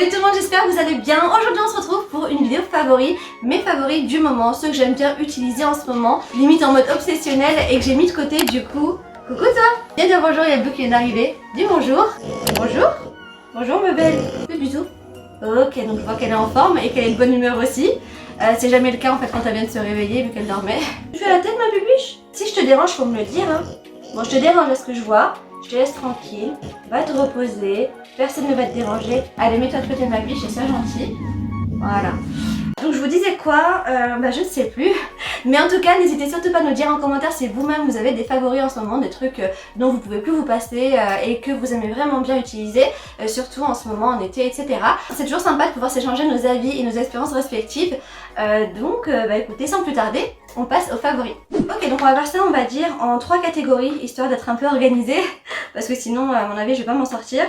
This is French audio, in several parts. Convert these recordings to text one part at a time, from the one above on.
Salut tout le monde, j'espère que vous allez bien. Aujourd'hui on se retrouve pour une vidéo favori, mes favoris du moment, ceux que j'aime bien utiliser en ce moment, limite en mode obsessionnel et que j'ai mis de côté du coup. Coucou toi. Viens dire bonjour, il y a Blue qui vient d'arriver. Dis bonjour. Bonjour. Bonjour ma belle. Fais bisous. Ok, donc je vois qu'elle est en forme et qu'elle est de bonne humeur aussi. C'est jamais le cas en fait quand elle vient de se réveiller vu qu'elle dormait. Tu fais la tête ma bubiche? Si je te dérange, faut me le dire hein. Bon, je te dérange à ce que je vois. Je te laisse tranquille, va te reposer, personne ne va te déranger. Allez, mets-toi de côté de ma biche, c'est ça gentil. Voilà. Donc je vous disais quoi, je ne sais plus. Mais en tout cas, n'hésitez surtout pas à nous dire en commentaire si vous-même vous avez des favoris en ce moment, des trucs dont vous pouvez plus vous passer et que vous aimez vraiment bien utiliser, surtout en ce moment en été, etc. C'est toujours sympa de pouvoir s'échanger nos avis et nos expériences respectives. Donc écoutez, sans plus tarder, on passe aux favoris. Ok, donc on va faire ça, on va dire, en 3 catégories, histoire d'être un peu organisé, parce que sinon, à mon avis, je vais pas m'en sortir.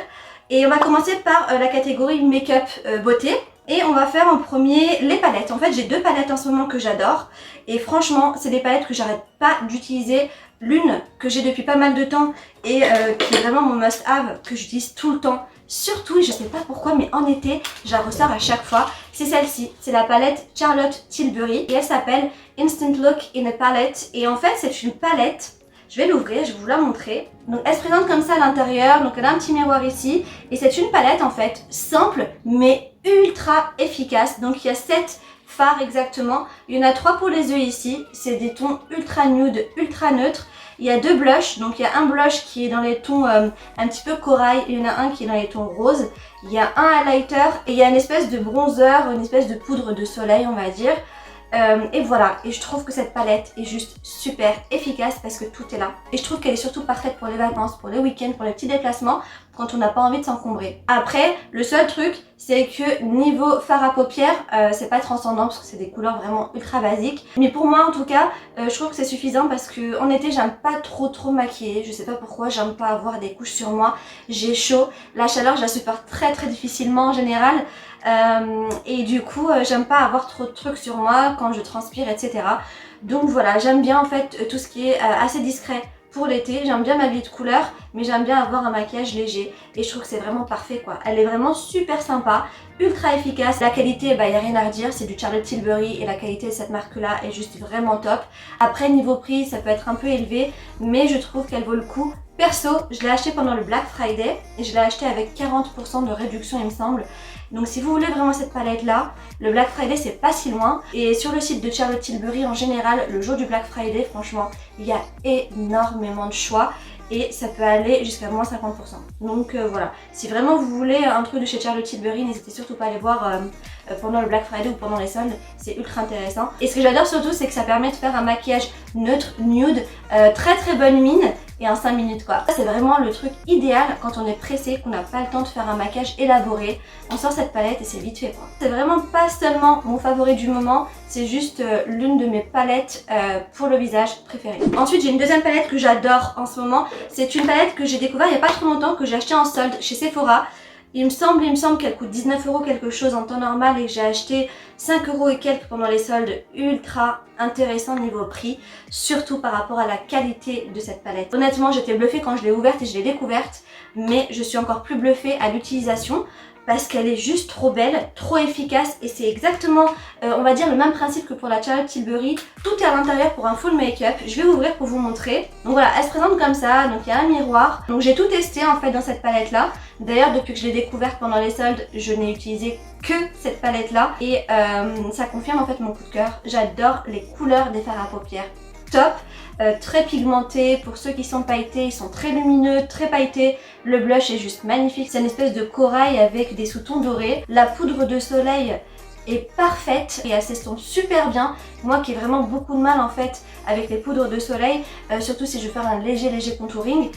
Et on va commencer par la catégorie make-up beauté. Et on va faire en premier les palettes. En fait, j'ai 2 palettes en ce moment que j'adore. Et franchement, c'est des palettes que j'arrête pas d'utiliser. L'une que j'ai depuis pas mal de temps et qui est vraiment mon must-have, que j'utilise tout le temps. Surtout, je sais pas pourquoi, mais en été, je la ressors à chaque fois. C'est celle-ci. C'est la palette Charlotte Tilbury. Et elle s'appelle Instant Look in a Palette. Et en fait, c'est une palette. Je vais l'ouvrir, je vais vous la montrer. Donc elle se présente comme ça à l'intérieur, donc elle a un petit miroir ici. Et c'est une palette en fait simple mais ultra efficace. Donc il y a 7 fards exactement. Il y en a 3 pour les yeux ici. C'est des tons ultra nude, ultra neutres. Il y a 2 blushs, donc il y a un blush qui est dans les tons un petit peu corail. Et il y en a un qui est dans les tons roses. Il y a un highlighter et il y a une espèce de bronzer, une espèce de poudre de soleil on va dire. Et voilà, et je trouve que cette palette est juste super efficace parce que tout est là. Et je trouve qu'elle est surtout parfaite pour les vacances, pour les week-ends, pour les petits déplacements, quand on n'a pas envie de s'encombrer. Après, le seul truc, c'est que niveau fard à paupières, c'est pas transcendant parce que c'est des couleurs vraiment ultra basiques. Mais pour moi en tout cas, je trouve que c'est suffisant parce que en été, j'aime pas trop maquiller. Je sais pas pourquoi, j'aime pas avoir des couches sur moi. J'ai chaud, la chaleur, je la supporte très difficilement en général. Et du coup j'aime pas avoir trop de trucs sur moi quand je transpire etc. Donc voilà, j'aime bien en fait tout ce qui est assez discret pour l'été. J'aime bien m'habiller de couleur mais j'aime bien avoir un maquillage léger et je trouve que c'est vraiment parfait quoi. Elle est vraiment super sympa, ultra efficace. La qualité, y a rien à redire, c'est du Charlotte Tilbury et la qualité de cette marque là est juste vraiment top. Après niveau prix ça peut être un peu élevé mais je trouve qu'elle vaut le coup. Perso, je l'ai acheté pendant le Black Friday et je l'ai acheté avec 40% de réduction il me semble. Donc si vous voulez vraiment cette palette là, le Black Friday c'est pas si loin. Et sur le site de Charlotte Tilbury en général, le jour du Black Friday, franchement, il y a énormément de choix. Et ça peut aller jusqu'à moins 50%. Donc voilà, si vraiment vous voulez un truc de chez Charlotte Tilbury, n'hésitez surtout pas à aller voir pendant le Black Friday ou pendant les soldes, c'est ultra intéressant. Et ce que j'adore surtout, c'est que ça permet de faire un maquillage neutre, nude, très bonne mine et en 5 minutes quoi. C'est vraiment le truc idéal quand on est pressé, qu'on n'a pas le temps de faire un maquillage élaboré. On sort cette palette et c'est vite fait quoi. C'est vraiment pas seulement mon favori du moment, c'est juste l'une de mes palettes pour le visage préférée. Ensuite j'ai une deuxième palette que j'adore en ce moment. C'est une palette que j'ai découvert il n'y a pas trop longtemps, que j'ai acheté en solde chez Sephora. Il me semble qu'elle coûte 19 € quelque chose en temps normal et que j'ai acheté 5 € et quelques pendant les soldes. Ultra intéressant niveau prix, surtout par rapport à la qualité de cette palette. Honnêtement j'étais bluffée quand je l'ai ouverte et je l'ai découverte, mais je suis encore plus bluffée à l'utilisation parce qu'elle est juste trop belle, trop efficace et c'est exactement, on va dire, le même principe que pour la Charlotte Tilbury. Tout est à l'intérieur pour un full make-up. Je vais ouvrir pour vous montrer. Donc voilà, elle se présente comme ça, donc il y a un miroir. Donc j'ai tout testé en fait dans cette palette là. D'ailleurs depuis que je l'ai découverte pendant les soldes, je n'ai utilisé que cette palette là et ça confirme en fait mon coup de cœur. J'adore les couleurs des fards à paupières. Top, très pigmenté, pour ceux qui sont pailletés, ils sont très lumineux, très pailletés. Le blush est juste magnifique, c'est une espèce de corail avec des sous-tons dorés. La poudre de soleil est parfaite et elle s'estompe super bien. Moi qui ai vraiment beaucoup de mal en fait avec les poudres de soleil, surtout si je veux faire un léger contouring,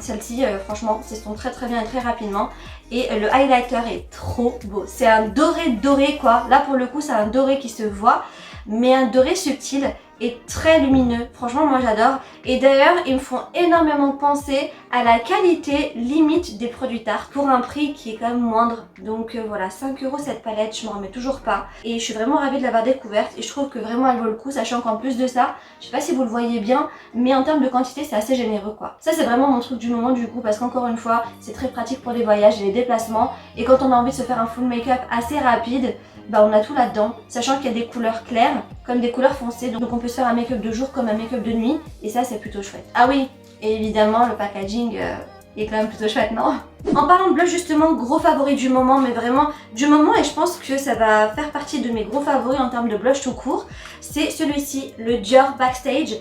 celle-ci franchement s'estompe très bien et très rapidement. Et le highlighter est trop beau, c'est un doré quoi. Là pour le coup c'est un doré qui se voit, mais un doré subtil est très lumineux. Franchement, moi j'adore. Et d'ailleurs, ils me font énormément penser à la qualité limite des produits Tarte pour un prix qui est quand même moindre. Donc voilà, 5 € cette palette, je m'en remets toujours pas. Et je suis vraiment ravie de l'avoir découverte et je trouve que vraiment elle vaut le coup, sachant qu'en plus de ça, je sais pas si vous le voyez bien, mais en termes de quantité, c'est assez généreux quoi. Ça, c'est vraiment mon truc du moment du coup, parce qu'encore une fois, c'est très pratique pour les voyages et les déplacements. Et quand on a envie de se faire un full make-up assez rapide, bah on a tout là-dedans, sachant qu'il y a des couleurs claires comme des couleurs foncées, donc on peut se faire un make-up de jour comme un make-up de nuit, et ça c'est plutôt chouette. Ah oui, et évidemment le packaging est quand même plutôt chouette, non? En parlant de blush justement, gros favori du moment, mais vraiment du moment, et je pense que ça va faire partie de mes gros favoris en termes de blush tout court, c'est celui-ci, le Dior Backstage.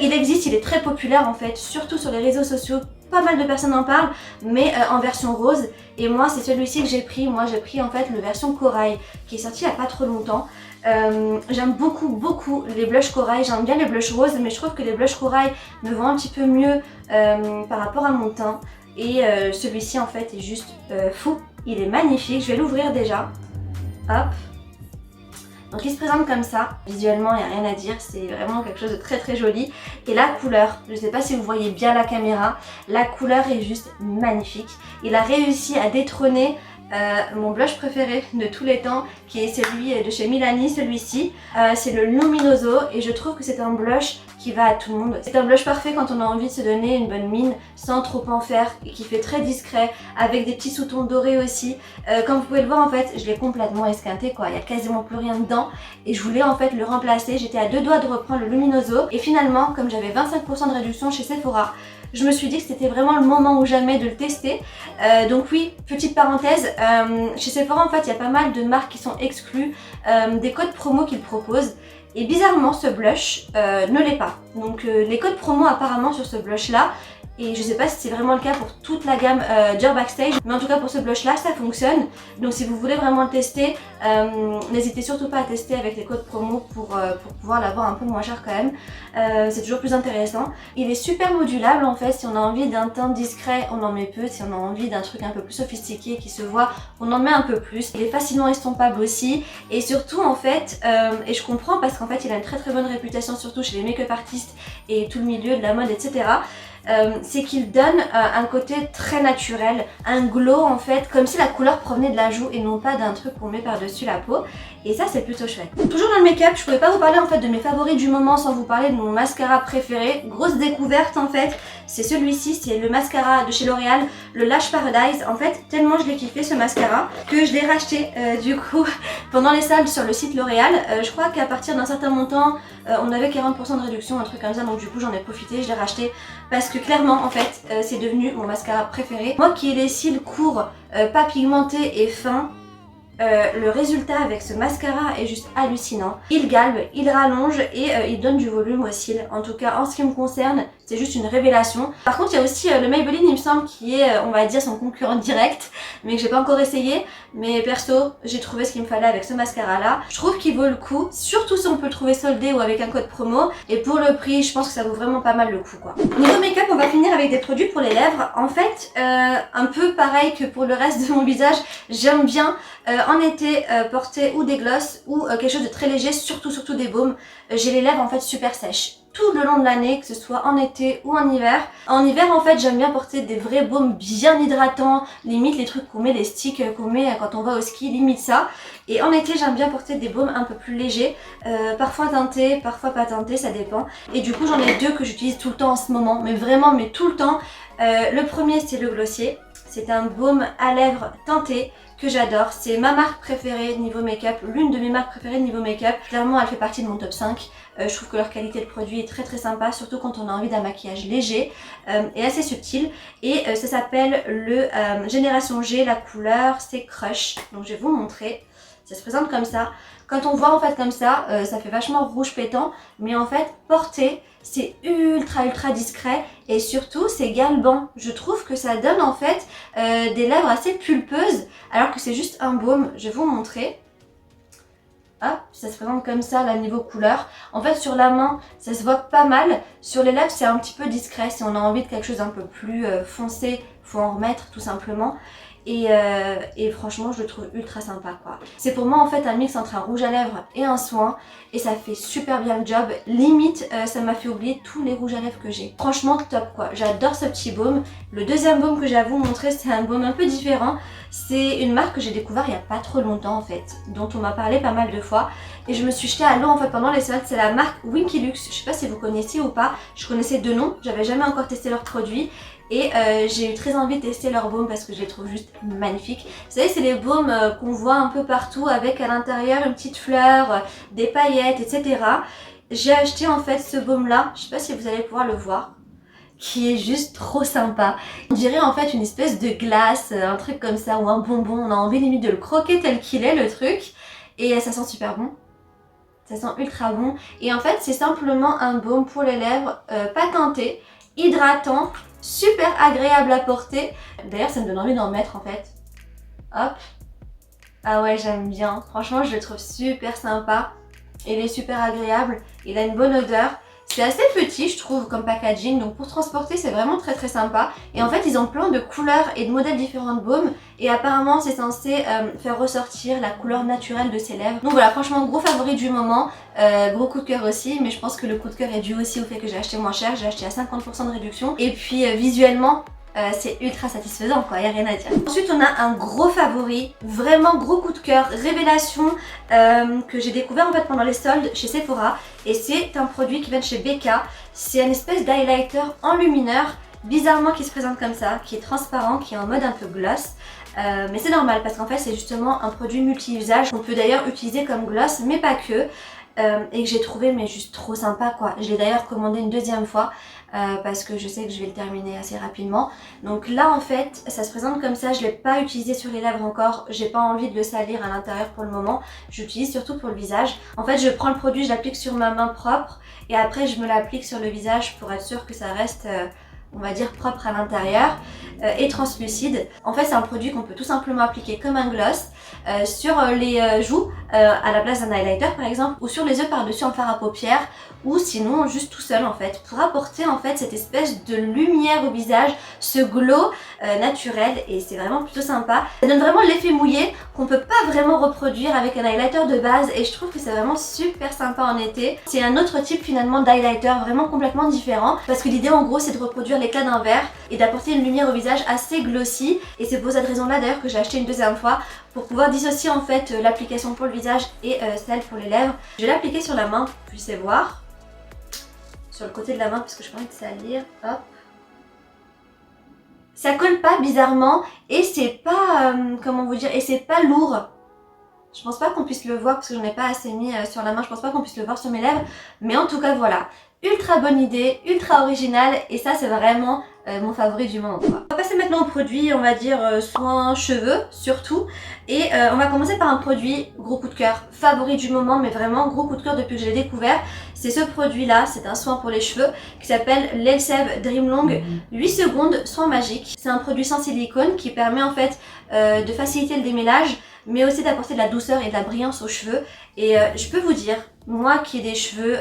Il existe, il est très populaire en fait, surtout sur les réseaux sociaux. Pas mal de personnes en parlent, mais en version rose. Et moi, c'est celui-ci que j'ai pris. Moi, j'ai pris en fait le version corail, qui est sorti il n'y a pas trop longtemps. J'aime beaucoup les blushs corail. J'aime bien les blushs roses, mais je trouve que les blushs corail me vont un petit peu mieux par rapport à mon teint. Et celui-ci en fait est juste fou. Il est magnifique. Je vais l'ouvrir déjà. Hop. Donc il se présente comme ça, visuellement il n'y a rien à dire, c'est vraiment quelque chose de très joli. Et la couleur, je ne sais pas si vous voyez bien la caméra, la couleur est juste magnifique. Il a réussi à détrôner mon blush préféré de tous les temps, qui est celui de chez Milani, celui-ci. C'est le Luminoso et je trouve que c'est un blush qui va à tout le monde. C'est un blush parfait quand on a envie de se donner une bonne mine sans trop en faire et qui fait très discret avec des petits sous-tons dorés aussi. Comme vous pouvez le voir en fait, je l'ai complètement esquinté quoi, il n'y a quasiment plus rien dedans et je voulais en fait le remplacer. J'étais à deux doigts de reprendre le Luminoso et finalement comme j'avais 25% de réduction chez Sephora, je me suis dit que c'était vraiment le moment ou jamais de le tester. Donc oui, petite parenthèse, chez Sephora en fait il y a pas mal de marques qui sont exclues des codes promo qu'ils proposent. Et bizarrement ce blush ne l'est pas. Donc les codes promo apparemment sur ce blush là, et je sais pas si c'est vraiment le cas pour toute la gamme Dior Backstage, mais en tout cas pour ce blush là ça fonctionne. Donc si vous voulez vraiment le tester, n'hésitez surtout pas à tester avec les codes promo pour pouvoir l'avoir un peu moins cher quand même. C'est toujours plus intéressant. Il est super modulable en fait, si on a envie d'un teint discret on en met peu, si on a envie d'un truc un peu plus sophistiqué qui se voit on en met un peu plus. Il est facilement estompable aussi et surtout en fait, et je comprends parce qu'en fait il a une très bonne réputation surtout chez les make-up artistes et tout le milieu de la mode etc. C'est qu'il donne un côté très naturel, un glow en fait, comme si la couleur provenait de la joue et non pas d'un truc qu'on met par-dessus la peau. Et ça c'est plutôt chouette. Toujours dans le make-up, je pouvais pas vous parler en fait de mes favoris du moment sans vous parler de mon mascara préféré. Grosse découverte en fait, c'est celui-ci, c'est le mascara de chez L'Oréal, le Lash Paradise. En fait, tellement je l'ai kiffé ce mascara que je l'ai racheté du coup pendant les soldes sur le site L'Oréal. Je crois qu'à partir d'un certain montant, on avait 40% de réduction, un truc comme ça, donc du coup j'en ai profité, je l'ai racheté parce que clairement en fait c'est devenu mon mascara préféré. Moi qui ai les cils courts, pas pigmentés et fins, le résultat avec ce mascara est juste hallucinant. Il galbe, il rallonge et il donne du volume aux cils. En tout cas en ce qui me concerne, c'est juste une révélation. Par contre il y a aussi le Maybelline il me semble qui est on va dire son concurrent direct, mais que j'ai pas encore essayé. Mais perso j'ai trouvé ce qu'il me fallait avec ce mascara là. Je trouve qu'il vaut le coup, surtout si on peut le trouver soldé ou avec un code promo. Et pour le prix je pense que ça vaut vraiment pas mal le coup quoi. Niveau make-up on va finir avec des produits pour les lèvres. En fait un peu pareil que pour le reste de mon visage, j'aime bien en été porter ou des glosses ou quelque chose de très léger, surtout des baumes. J'ai les lèvres en fait super sèches tout le long de l'année, que ce soit en été ou en hiver. En hiver en fait j'aime bien porter des vrais baumes bien hydratants, limite les trucs qu'on met, les sticks qu'on met quand on va au ski, limite ça. Et en été j'aime bien porter des baumes un peu plus légers, parfois teintés, parfois pas teintés, ça dépend. Et du coup j'en ai deux que j'utilise tout le temps en ce moment, mais vraiment mais tout le temps. Le premier c'est le Glossier, c'est un baume à lèvres teinté que j'adore, c'est ma marque préférée niveau make-up, l'une de mes marques préférées niveau make-up. Clairement elle fait partie de mon top 5. Je trouve que leur qualité de produit est très sympa, surtout quand on a envie d'un maquillage léger et assez subtil. Et ça s'appelle le Génération G, la couleur c'est Crush. Donc je vais vous montrer, ça se présente comme ça. Quand on voit en fait comme ça, ça fait vachement rouge pétant, mais en fait porté c'est ultra discret et surtout c'est galbant. Je trouve que ça donne en fait des lèvres assez pulpeuses alors que c'est juste un baume. Je vais vous montrer. Hop, ça se présente comme ça là niveau couleur. En fait sur la main ça se voit pas mal, sur les lèvres c'est un petit peu discret. Si on a envie de quelque chose un peu plus foncé, faut en remettre tout simplement. et franchement je le trouve ultra sympa quoi. C'est pour moi en fait un mix entre un rouge à lèvres et un soin et ça fait super bien le job. Limite ça m'a fait oublier tous les rouges à lèvres que j'ai. Franchement top quoi, j'adore ce petit baume. Le deuxième baume que j'ai à vous montrer c'est un baume un peu différent. C'est une marque que j'ai découvert il n'y a pas trop longtemps en fait, dont on m'a parlé pas mal de fois et je me suis jetée à l'eau en fait pendant les soldes. C'est la marque Winkilux, je sais pas si vous connaissiez ou pas, je connaissais deux noms, j'avais jamais encore testé leurs produits. Et j'ai eu très envie de tester leur baume parce que je les trouve juste magnifiques. Vous savez c'est les baumes qu'on voit un peu partout avec à l'intérieur une petite fleur, des paillettes etc. J'ai acheté en fait ce baume là, je sais pas si vous allez pouvoir le voir, qui est juste trop sympa. On dirait en fait une espèce de glace, un truc comme ça ou un bonbon, on a envie limite de le croquer tel qu'il est le truc. Et ça sent super bon. Ça sent ultra bon. Et en fait c'est simplement un baume pour les lèvres pas teinté, hydratant, super agréable à porter. D'ailleurs ça me donne envie d'en mettre en fait. Hop. Ah ouais j'aime bien. Franchement je le trouve super sympa. Il est super agréable. Il a une bonne odeur. C'est assez petit je trouve comme packaging, donc pour transporter c'est vraiment très très sympa. Et en fait ils ont plein de couleurs et de modèles différents de baumes. Et apparemment c'est censé faire ressortir la couleur naturelle de ses lèvres. Donc voilà, franchement gros favori du moment, gros coup de cœur aussi. Mais je pense que le coup de cœur est dû aussi au fait que j'ai acheté moins cher. J'ai acheté à 50% de réduction. Et puis visuellement c'est ultra satisfaisant quoi, y a rien à dire. Ensuite on a un gros favori, vraiment gros coup de cœur, révélation que j'ai découvert en fait pendant les soldes chez Sephora. Et c'est un produit qui vient de chez Becca. C'est une espèce d'highlighter enlumineur, bizarrement qui se présente comme ça, qui est transparent, qui est en mode un peu gloss. Mais c'est normal parce qu'en fait c'est justement un produit multi-usage qu'on peut d'ailleurs utiliser comme gloss mais pas que. Et que j'ai trouvé mais juste trop sympa quoi. Je l'ai d'ailleurs commandé une deuxième fois parce que je sais que je vais le terminer assez rapidement. Donc là en fait ça se présente comme ça, je ne l'ai pas utilisé sur les lèvres encore, j'ai pas envie de le salir à l'intérieur pour le moment, j'utilise surtout pour le visage. En fait je prends le produit, je l'applique sur ma main propre et après je me l'applique sur le visage pour être sûr que ça reste on va dire propre à l'intérieur et translucide. En fait c'est un produit qu'on peut tout simplement appliquer comme un gloss sur les joues à la place d'un highlighter par exemple, ou sur les yeux par dessus en fard à paupières, ou sinon juste tout seul en fait, pour apporter en fait cette espèce de lumière au visage, ce glow naturel, et c'est vraiment plutôt sympa. Ça donne vraiment l'effet mouillé qu'on peut pas vraiment reproduire avec un highlighter de base et je trouve que c'est vraiment super sympa en été. C'est un autre type finalement d'highlighter vraiment complètement différent parce que l'idée en gros c'est de reproduire l'éclat d'un verre et d'apporter une lumière au visage assez glossy, et c'est pour cette raison là d'ailleurs que j'ai acheté une deuxième fois pour pouvoir dissocier en fait l'application pour le visage et celle pour les lèvres. Je vais l'appliquer sur la main, vous puissiez voir. Sur le côté de la main parce que je pense que ça salir. Hop. Ça colle pas bizarrement et c'est pas comment vous dire, et c'est pas lourd. Je pense pas qu'on puisse le voir parce que j'en ai pas assez mis sur la main, je pense pas qu'on puisse le voir sur mes lèvres, mais en tout cas voilà, ultra bonne idée, ultra originale, et ça c'est vraiment mon favori du moment quoi. On va passer maintenant au produit, on va dire soins cheveux surtout, et on va commencer par un produit gros coup de cœur, favori du moment, mais vraiment gros coup de cœur depuis que je l'ai découvert. C'est ce produit là, c'est un soin pour les cheveux qui s'appelle l'Elseve Dream Long 8 secondes soin magique. C'est un produit sans silicone qui permet en fait de faciliter le démêlage, mais aussi d'apporter de la douceur et de la brillance aux cheveux. Et je peux vous dire, moi qui ai des cheveux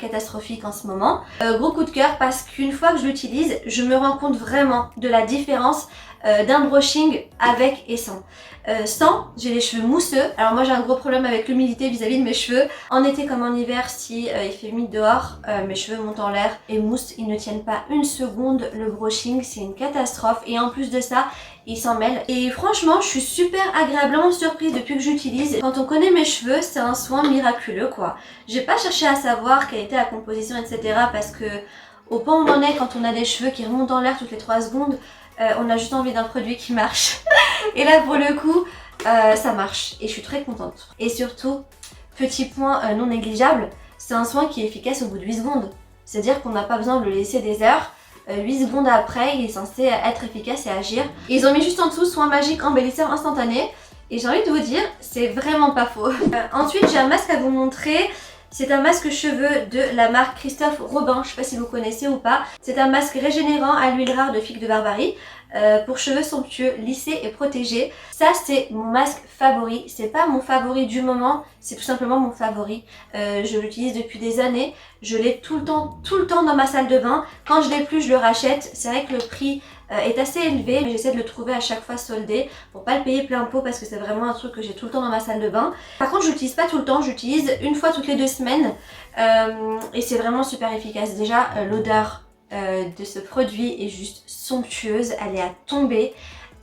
catastrophiques en ce moment, gros coup de cœur parce qu'une fois que je l'utilise, je me rends compte vraiment de la différence d'un brushing avec et sans. Sans, j'ai les cheveux mousseux. Alors moi j'ai un gros problème avec l'humidité vis-à-vis de mes cheveux. En été comme en hiver, si il fait humide dehors, mes cheveux montent en l'air et moussent, ils ne tiennent pas une seconde. Le brushing c'est une catastrophe et en plus de ça, ils s'en mêlent. Et franchement, je suis super agréablement surprise depuis que j'utilise. Quand on connaît mes cheveux, c'est un soin miraculeux quoi. J'ai pas cherché à savoir quelle était la composition etc. parce que au point où on en est quand on a des cheveux qui remontent en l'air toutes les 3 secondes, on a juste envie d'un produit qui marche. Et là pour le coup ça marche et je suis très contente. Et surtout, petit point non négligeable, c'est un soin qui est efficace au bout de 8 secondes. C'est à dire qu'on n'a pas besoin de le laisser des heures. 8 secondes après il est censé être efficace et agir. Et ils ont mis juste en dessous soin magique embellisseur instantané, et j'ai envie de vous dire c'est vraiment pas faux. Ensuite j'ai un masque à vous montrer. C'est un masque cheveux de la marque Christophe Robin, je sais pas si vous connaissez ou pas. C'est un masque régénérant à l'huile rare de figue de Barbarie. pour cheveux somptueux, lissés et protégés. Ça c'est mon masque favori, c'est pas mon favori du moment, c'est tout simplement mon favori. Je l'utilise depuis des années, je l'ai tout le temps dans ma salle de bain. Quand je l'ai plus, je le rachète. C'est vrai que le prix est assez élevé, mais j'essaie de le trouver à chaque fois soldé pour pas le payer plein pot parce que c'est vraiment un truc que j'ai tout le temps dans ma salle de bain. Par contre, je l'utilise pas tout le temps, j'utilise une fois toutes les 2 semaines et c'est vraiment super efficace. Déjà, l'odeur de ce produit est juste somptueuse, elle est à tomber.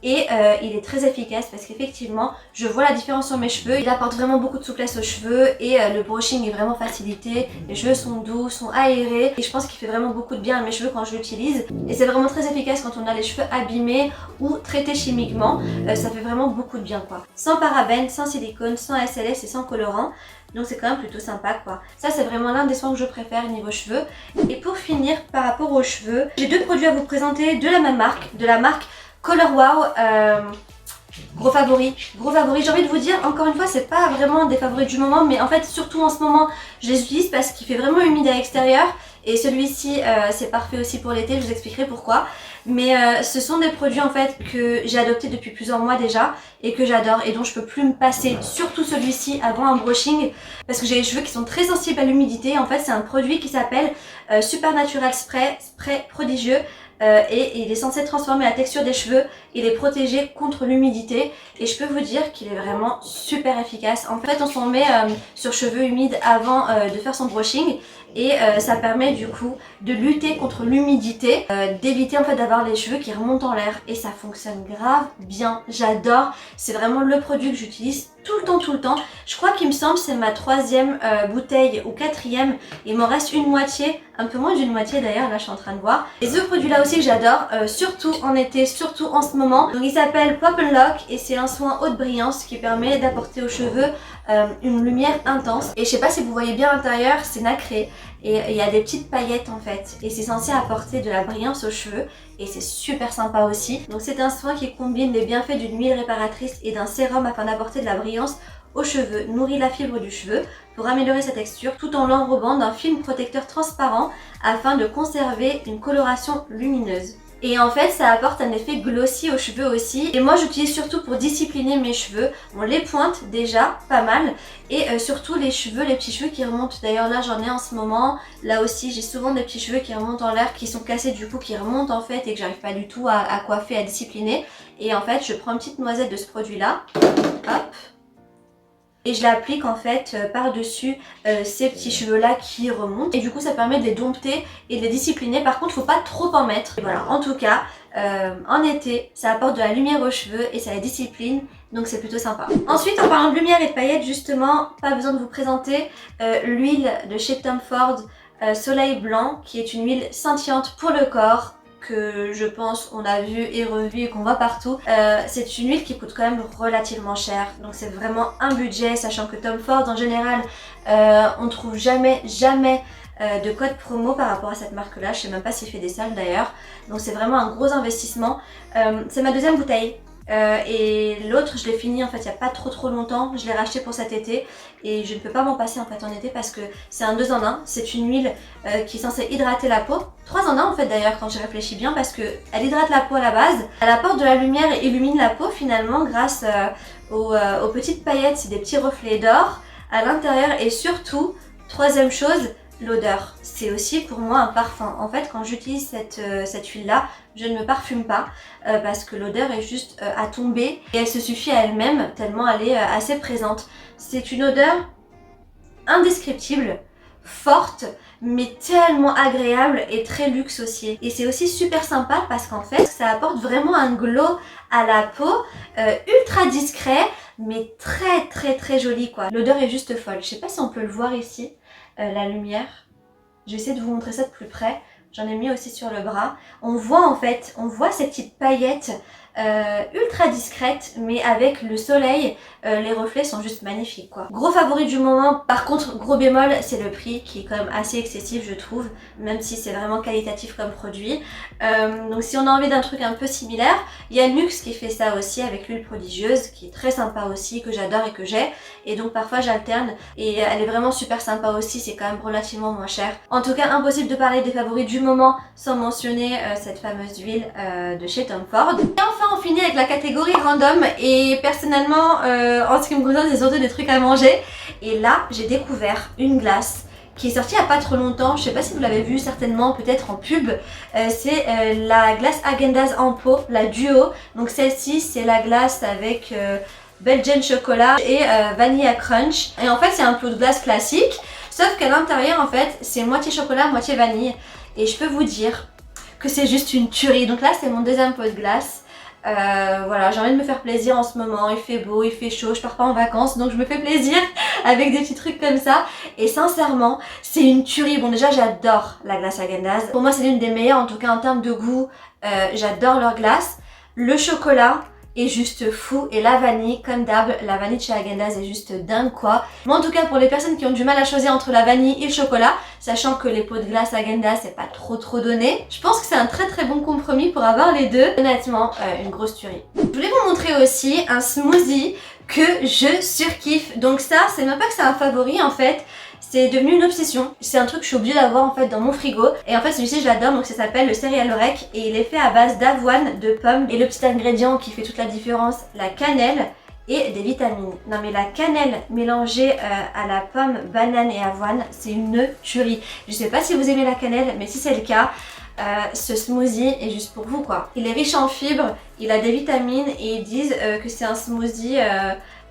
Et il est très efficace parce qu'effectivement je vois la différence sur mes cheveux. Il apporte vraiment beaucoup de souplesse aux cheveux et le brushing est vraiment facilité. Les cheveux sont doux, sont aérés et je pense qu'il fait vraiment beaucoup de bien à mes cheveux quand je l'utilise. Et c'est vraiment très efficace quand on a les cheveux abîmés ou traités chimiquement. Ça fait vraiment beaucoup de bien quoi. Sans parabènes, sans silicone, sans SLS et sans colorant. Donc c'est quand même plutôt sympa quoi. Ça c'est vraiment l'un des soins que je préfère niveau cheveux. Et pour finir par rapport aux cheveux, j'ai 2 produits à vous présenter de la même marque, de la marque Color Wow, gros favori. J'ai envie de vous dire, encore une fois, c'est pas vraiment des favoris du moment, mais en fait, surtout en ce moment, je les utilise parce qu'il fait vraiment humide à l'extérieur. Et celui-ci, c'est parfait aussi pour l'été, je vous expliquerai pourquoi. Mais ce sont des produits en fait que j'ai adoptés depuis plusieurs mois déjà et que j'adore et dont je peux plus me passer, surtout celui-ci avant un brushing parce que j'ai les cheveux qui sont très sensibles à l'humidité. En fait, c'est un produit qui s'appelle Supernatural Spray prodigieux. Et il est censé transformer la texture des cheveux et les protéger contre l'humidité et je peux vous dire qu'il est vraiment super efficace. En fait on s'en met sur cheveux humides avant de faire son brushing et ça permet du coup de lutter contre l'humidité, d'éviter en fait d'avoir les cheveux qui remontent en l'air et ça fonctionne grave bien, j'adore. C'est vraiment le produit que j'utilise tout le temps. Je crois qu'il me semble c'est ma 3e bouteille ou 4e, il m'en reste une moitié, un peu moins d'une moitié d'ailleurs, là je suis en train de voir. Et ce produit là aussi que j'adore, surtout en été, surtout en ce moment. Donc il s'appelle Pop and Lock et c'est un soin haute brillance qui permet d'apporter aux cheveux une lumière intense. Et je sais pas si vous voyez bien à l'intérieur, c'est nacré et il y a des petites paillettes en fait et c'est censé apporter de la brillance aux cheveux et c'est super sympa aussi. Donc c'est un soin qui combine les bienfaits d'une huile réparatrice et d'un sérum afin d'apporter de la brillance aux cheveux, nourrit la fibre du cheveu pour améliorer sa texture tout en l'enrobant d'un film protecteur transparent afin de conserver une coloration lumineuse. Et en fait ça apporte un effet glossy aux cheveux aussi. Et moi j'utilise surtout pour discipliner mes cheveux. On les pointe déjà pas mal. Et surtout les cheveux, les petits cheveux qui remontent. D'ailleurs là j'en ai en ce moment. Là aussi j'ai souvent des petits cheveux qui remontent en l'air, qui sont cassés du coup, qui remontent en fait et que j'arrive pas du tout à coiffer, à discipliner. Et en fait je prends une petite noisette de ce produit là. Hop. Et je l'applique en fait par-dessus ces petits cheveux là qui remontent. Et du coup ça permet de les dompter et de les discipliner. Par contre faut pas trop en mettre. Et voilà, en tout cas en été ça apporte de la lumière aux cheveux et ça les discipline. Donc c'est plutôt sympa. Ensuite en parlant de lumière et de paillettes justement, pas besoin de vous présenter l'huile de chez Tom Ford Soleil Blanc qui est une huile scintillante pour le corps. Que je pense on a vu et revu et qu'on voit partout. C'est une huile qui coûte quand même relativement cher, donc c'est vraiment un budget, sachant que Tom Ford en général on trouve jamais de code promo par rapport à cette marque là. Je sais même pas s'il fait des soldes d'ailleurs, donc c'est vraiment un gros investissement. C'est ma 2e bouteille. Et l'autre je l'ai fini en fait il n'y a pas trop longtemps, je l'ai racheté pour cet été et je ne peux pas m'en passer en fait en été parce que c'est un 2 en 1, c'est une huile qui est censée hydrater la peau, 3 en 1 en fait d'ailleurs quand j'y réfléchis bien parce que elle hydrate la peau à la base, elle apporte de la lumière et illumine la peau finalement grâce aux petites paillettes, c'est des petits reflets d'or à l'intérieur et surtout, 3e chose, l'odeur. C'est aussi pour moi un parfum. En fait quand j'utilise cette huile là, je ne me parfume pas parce que l'odeur est juste à tomber et elle se suffit à elle-même tellement elle est assez présente. C'est une odeur indescriptible, forte mais tellement agréable et très luxe aussi. Et c'est aussi super sympa parce qu'en fait ça apporte vraiment un glow à la peau ultra discret mais très joli quoi. L'odeur est juste folle. Je sais pas si on peut le voir ici, la lumière. Je vais essayer de vous montrer ça de plus près. J'en ai mis aussi sur le bras. On voit en fait, on voit ces petites paillettes ultra discrètes, mais avec le soleil, les reflets sont juste magnifiques quoi. Gros favori du moment, par contre gros bémol, c'est le prix qui est quand même assez excessif je trouve, même si c'est vraiment qualitatif comme produit. Donc si on a envie d'un truc un peu similaire, il y a Nuxe qui fait ça aussi avec l'huile prodigieuse, qui est très sympa aussi, que j'adore et que j'ai. Et donc parfois j'alterne et elle est vraiment super sympa aussi, c'est quand même relativement moins cher. En tout cas impossible de parler des favoris du moment sans mentionner cette fameuse huile de chez Tom Ford. Et enfin on finit avec la catégorie random et personnellement en ce qui me concerne c'est surtout des trucs à manger. Et là j'ai découvert une glace qui est sortie il n'y a pas trop longtemps, je sais pas si vous l'avez vu certainement peut-être en pub, c'est la glace Häagen-Dazs en pot, la duo. Donc celle-ci c'est la glace avec Belgian chocolat et vanilla crunch. Et en fait c'est un pot de glace classique, sauf qu'à l'intérieur en fait c'est moitié chocolat, moitié vanille. Et je peux vous dire que c'est juste une tuerie. Donc là c'est mon deuxième pot de glace. Voilà, j'ai envie de me faire plaisir en ce moment, il fait beau, il fait chaud, je pars pas en vacances donc je me fais plaisir avec des petits trucs comme ça et sincèrement c'est une tuerie. Bon déjà j'adore la glace Häagen-Dazs, pour moi c'est l'une des meilleures en tout cas en termes de goût, j'adore leur glace, le chocolat est juste fou et la vanille comme d'hab, la vanille de chez Häagen-Dazs est juste dingue quoi. Moi en tout cas pour les personnes qui ont du mal à choisir entre la vanille et le chocolat, sachant que les pots de glace Häagen-Dazs c'est pas trop donné, je pense que c'est un très bon compromis pour avoir les deux. Honnêtement une grosse tuerie. Je voulais vous montrer aussi un smoothie que je surkiffe. Donc ça c'est même pas que c'est un favori en fait, c'est devenu une obsession. C'est un truc que je suis obligée d'avoir en fait dans mon frigo. Et en fait celui-ci je l'adore, donc ça s'appelle le Cereal Rec et il est fait à base d'avoine, de pommes et le petit ingrédient qui fait toute la différence, la cannelle et des vitamines. Non mais la cannelle mélangée à la pomme, banane et avoine, c'est une tuerie. Je sais pas si vous aimez la cannelle, mais si c'est le cas, ce smoothie est juste pour vous quoi. Il est riche en fibres, il a des vitamines et ils disent que c'est un smoothie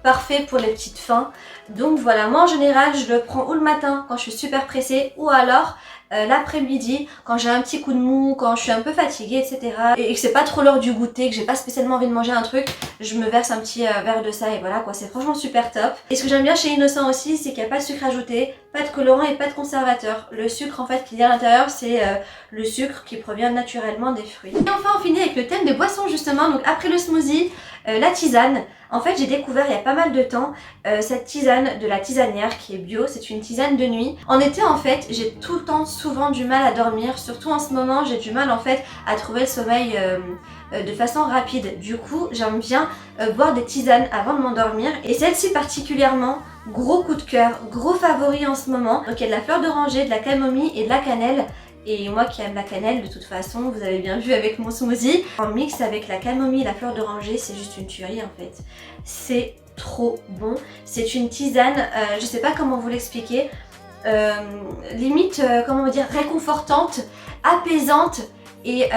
parfait pour les petites faims. Donc voilà, moi en général je le prends ou le matin quand je suis super pressée ou alors l'après-midi quand j'ai un petit coup de mou, quand je suis un peu fatiguée etc. Et que c'est pas trop l'heure du goûter, que j'ai pas spécialement envie de manger un truc, je me verse un petit verre de ça et voilà quoi, c'est franchement super top. Et ce que j'aime bien chez Innocent aussi c'est qu'il n'y a pas de sucre ajouté, pas de colorant et pas de conservateur. Le sucre en fait qu'il y a à l'intérieur c'est le sucre qui provient naturellement des fruits. Et enfin on finit avec le thème des boissons justement, donc après le smoothie, la tisane. En fait j'ai découvert il y a pas mal de temps cette tisane de la tisanière qui est bio, c'est une tisane de nuit. En été en fait j'ai tout le temps souvent du mal à dormir, surtout en ce moment j'ai du mal en fait à trouver le sommeil de façon rapide. Du coup j'aime bien boire des tisanes avant de m'endormir et celle-ci particulièrement, gros coup de cœur, gros favori en ce moment. Donc il y a de la fleur d'oranger, de la camomille et de la cannelle. Et moi qui aime la cannelle de toute façon, vous avez bien vu avec mon smoothie, en mix avec la camomille et la fleur d'oranger, c'est juste une tuerie en fait. C'est trop bon. C'est une tisane, je sais pas comment vous l'expliquer, limite, comment dire, réconfortante, apaisante. Et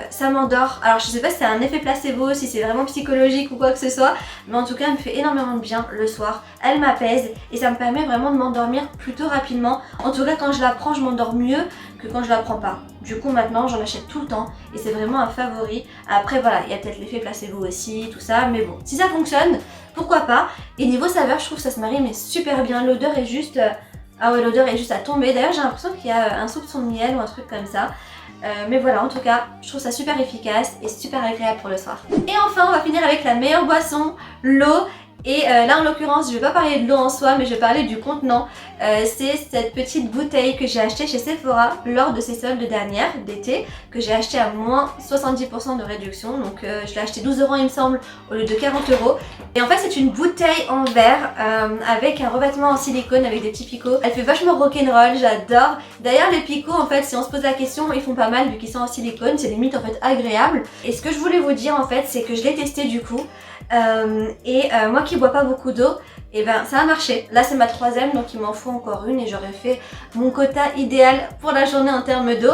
ça m'endort. Alors je sais pas si c'est un effet placebo, si c'est vraiment psychologique ou quoi que ce soit, mais en tout cas elle me fait énormément de bien le soir. Elle m'apaise et ça me permet vraiment de m'endormir plutôt rapidement. En tout cas quand je la prends je m'endors mieux que quand je la prends pas. Du coup maintenant j'en achète tout le temps et c'est vraiment un favori. Après voilà, il y a peut-être l'effet placebo aussi, tout ça, mais bon, si ça fonctionne, pourquoi pas. Et niveau saveur je trouve que ça se marie mais super bien. L'odeur est juste... ah ouais, l'odeur est juste à tomber. D'ailleurs j'ai l'impression qu'il y a un soupçon de miel ou un truc comme ça. Mais voilà, en tout cas, je trouve ça super efficace et super agréable pour le soir. Et enfin, on va finir avec la meilleure boisson, l'eau. Et là en l'occurrence je vais pas parler de l'eau en soi mais je vais parler du contenant. C'est cette petite bouteille que j'ai achetée chez Sephora lors de ces soldes dernières d'été, que j'ai acheté à moins 70% de réduction. Donc je l'ai acheté 12 € il me semble au lieu de 40 €. Et en fait c'est une bouteille en verre avec un revêtement en silicone avec des petits picots. Elle fait vachement rock'n'roll, j'adore. D'ailleurs les picots en fait si on se pose la question ils font pas mal vu qu'ils sont en silicone, c'est limite en fait agréable. Et ce que je voulais vous dire en fait c'est que je l'ai testé du coup. Moi qui bois pas beaucoup d'eau, et ben ça a marché. Là c'est ma troisième donc il m'en faut encore une et j'aurais fait mon quota idéal pour la journée en termes d'eau.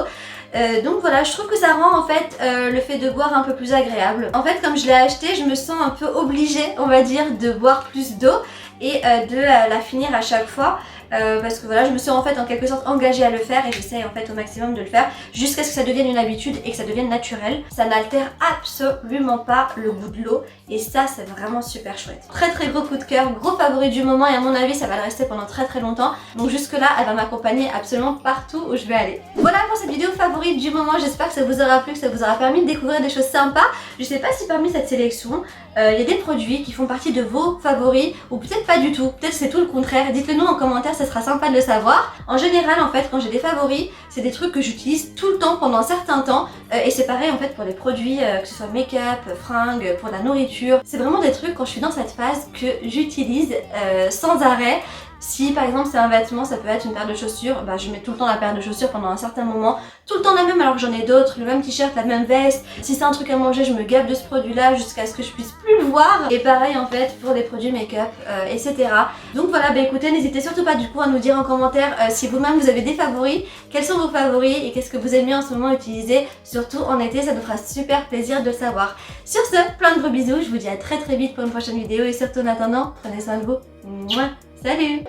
Donc voilà, je trouve que ça rend en fait le fait de boire un peu plus agréable. En fait comme je l'ai acheté, je me sens un peu obligée on va dire de boire plus d'eau et de la finir à chaque fois. Parce que voilà, je me suis en fait en quelque sorte engagée à le faire et j'essaye en fait au maximum de le faire jusqu'à ce que ça devienne une habitude et que ça devienne naturel. Ça n'altère absolument pas le goût de l'eau et ça c'est vraiment super chouette. Très gros coup de cœur, gros favori du moment et à mon avis ça va le rester pendant très longtemps. Donc jusque là elle va m'accompagner absolument partout où je vais aller. Voilà pour cette vidéo favorite du moment, j'espère que ça vous aura plu, que ça vous aura permis de découvrir des choses sympas. Je sais pas si parmi cette sélection il y a des produits qui font partie de vos favoris ou peut-être pas du tout, peut-être c'est tout le contraire. Dites-le nous en commentaire ça sera sympa de le savoir. En général en fait quand j'ai des favoris, c'est des trucs que j'utilise tout le temps pendant un certain temps et c'est pareil en fait pour les produits, que ce soit make-up, fringues, pour la nourriture. C'est vraiment des trucs quand je suis dans cette phase que j'utilise sans arrêt. Si par exemple c'est un vêtement, ça peut être une paire de chaussures, bah je mets tout le temps la paire de chaussures pendant un certain moment, tout le temps la même alors que j'en ai d'autres, le même t-shirt, la même veste. Si c'est un truc à manger, je me gave de ce produit là jusqu'à ce que je puisse plus le voir. Et pareil en fait pour les produits make-up, etc. Donc voilà, bah écoutez, n'hésitez surtout pas du coup à nous dire en commentaire si vous-même vous avez des favoris, quels sont vos favoris et qu'est-ce que vous aimez en ce moment utiliser, surtout en été, ça nous fera super plaisir de le savoir. Sur ce, plein de gros bisous, je vous dis à très vite pour une prochaine vidéo et surtout en attendant, prenez soin de vous. Mouah. Salut!